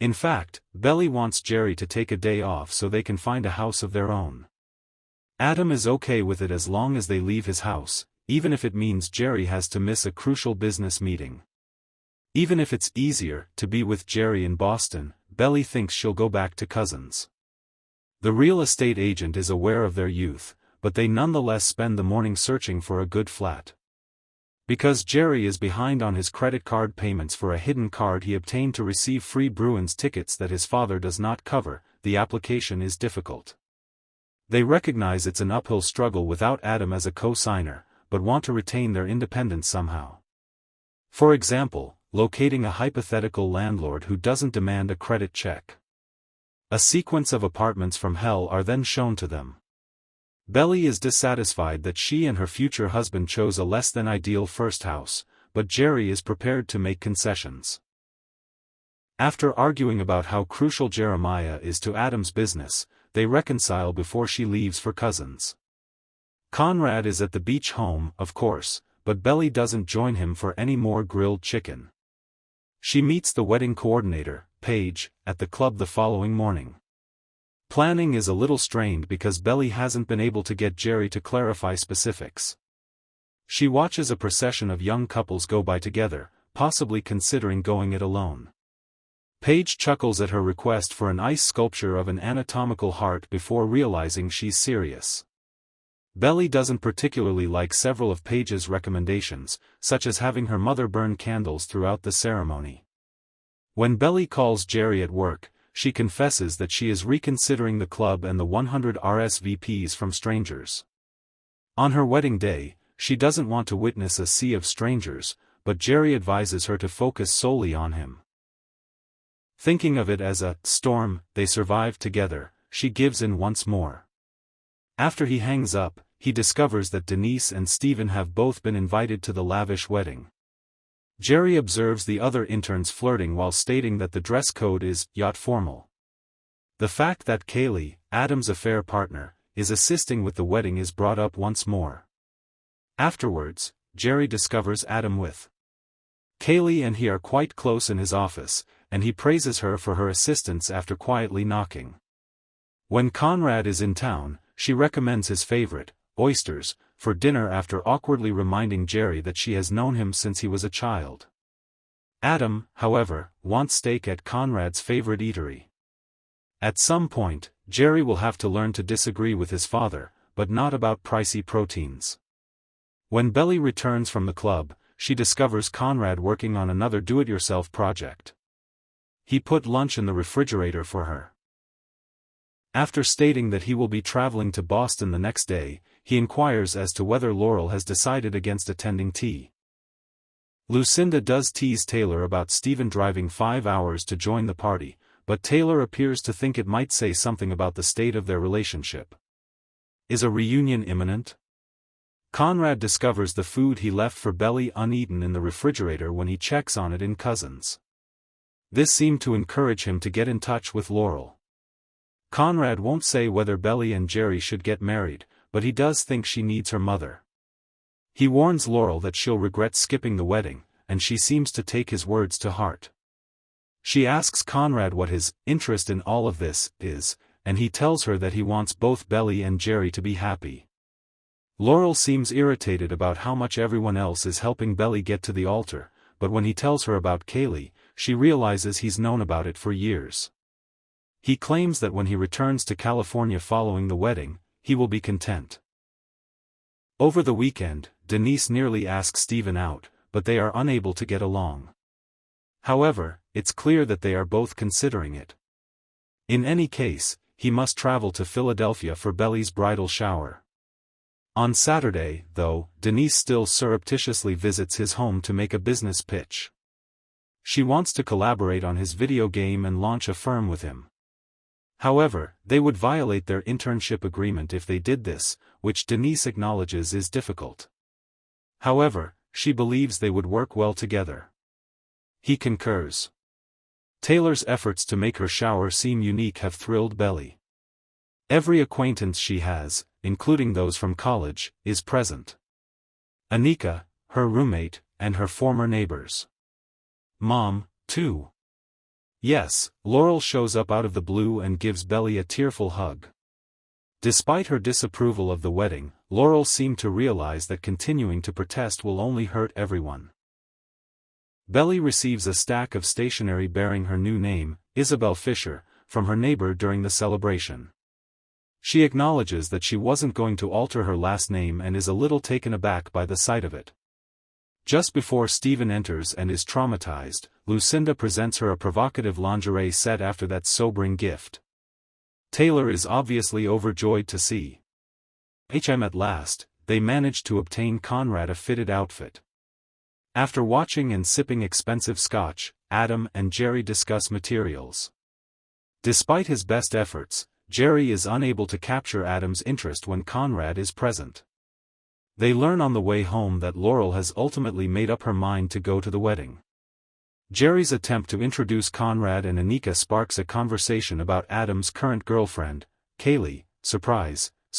In fact, Belly wants Jere to take a day off so they can find a house of their own. Adam is okay with it as long as they leave his house, even if it means Jere has to miss a crucial business meeting. Even if it's easier to be with Jere in Boston, Belly thinks she'll go back to cousins. The real estate agent is aware of their youth, but they nonetheless spend the morning searching for a good flat. Because Jere is behind on his credit card payments for a hidden card he obtained to receive free Bruins tickets that his father does not cover, the application is difficult. They recognize it's an uphill struggle without Adam as a co-signer, but want to retain their independence somehow. For example, locating a hypothetical landlord who doesn't demand a credit check. A sequence of apartments from hell are then shown to them. Belly is dissatisfied that she and her future husband chose a less than ideal first house, but Jere is prepared to make concessions. After arguing about how crucial Jeremiah is to Adam's business, they reconcile before she leaves for cousins. Conrad is at the beach home, of course, but Belly doesn't join him for any more grilled chicken. She meets the wedding coordinator, Paige, at the club the following morning. Planning is a little strained because Belly hasn't been able to get Jere to clarify specifics. She watches a procession of young couples go by together, possibly considering going it alone. Paige chuckles at her request for an ice sculpture of an anatomical heart before realizing she's serious. Belly doesn't particularly like several of Paige's recommendations, such as having her mother burn candles throughout the ceremony. When Belly calls Jere at work, she confesses that she is reconsidering the club and the 100 RSVPs from strangers. On her wedding day, she doesn't want to witness a sea of strangers, but Jere advises her to focus solely on him. Thinking of it as a storm they survived together, she gives in once more. After he hangs up, he discovers that Denise and Steven have both been invited to the lavish wedding. Jere observes the other interns flirting while stating that the dress code is yacht formal. The fact that Kayleigh, Adam's affair partner, is assisting with the wedding is brought up once more. Afterwards, Jere discovers Adam with Kayleigh and he are quite close in his office, and he praises her for her assistance after quietly knocking. When Conrad is in town, she recommends his favorite, oysters, for dinner after awkwardly reminding Jere that she has known him since he was a child. Adam, however, wants steak at Conrad's favorite eatery. At some point, Jere will have to learn to disagree with his father, but not about pricey proteins. When Belly returns from the club, she discovers Conrad working on another do-it-yourself project. He put lunch in the refrigerator for her. After stating that he will be traveling to Boston the next day, he inquires as to whether Laurel has decided against attending tea. Lucinda does tease Taylor about Steven driving 5 hours to join the party, but Taylor appears to think it might say something about the state of their relationship. Is a reunion imminent? Conrad discovers the food he left for Belly uneaten in the refrigerator when he checks on it in Cousins. This seemed to encourage him to get in touch with Laurel. Conrad won't say whether Belly and Jere should get married, but he does think she needs her mother. He warns Laurel that she'll regret skipping the wedding, and she seems to take his words to heart. She asks Conrad what his interest in all of this is, and he tells her that he wants both Belly and Jere to be happy. Laurel seems irritated about how much everyone else is helping Belly get to the altar, but when he tells her about Kayleigh, she realizes he's known about it for years. He claims that when he returns to California following the wedding, he will be content. Over the weekend, Denise nearly asks Steven out, but they are unable to get along. However, it's clear that they are both considering it. In any case, he must travel to Philadelphia for Belly's bridal shower. On Saturday, though, Denise still surreptitiously visits his home to make a business pitch. She wants to collaborate on his video game and launch a firm with him. However, they would violate their internship agreement if they did this, which Denise acknowledges is difficult. However, she believes they would work well together. He concurs. Taylor's efforts to make her shower seem unique have thrilled Belly. Every acquaintance she has, including those from college, is present. Anika, her roommate, and her former neighbors. Mom, too. Yes, Laurel shows up out of the blue and gives Belly a tearful hug. Despite her disapproval of the wedding, Laurel seemed to realize that continuing to protest will only hurt everyone. Belly receives a stack of stationery bearing her new name, Isabel Fisher, from her neighbor during the celebration. She acknowledges that she wasn't going to alter her last name and is a little taken aback by the sight of it. Just before Steven enters and is traumatized, Lucinda presents her a provocative lingerie set after that sobering gift. Taylor is obviously overjoyed to see him at last. They manage to obtain Conrad a fitted outfit. After watching and sipping expensive scotch, Adam and Jere discuss materials. Despite his best efforts, Jere is unable to capture Adam's interest when Conrad is present. They learn on the way home that Laurel has ultimately made up her mind to go to the wedding. Jere's attempt to introduce Conrad and Anika sparks a conversation about Adam's current girlfriend, Kayleigh. Surprise,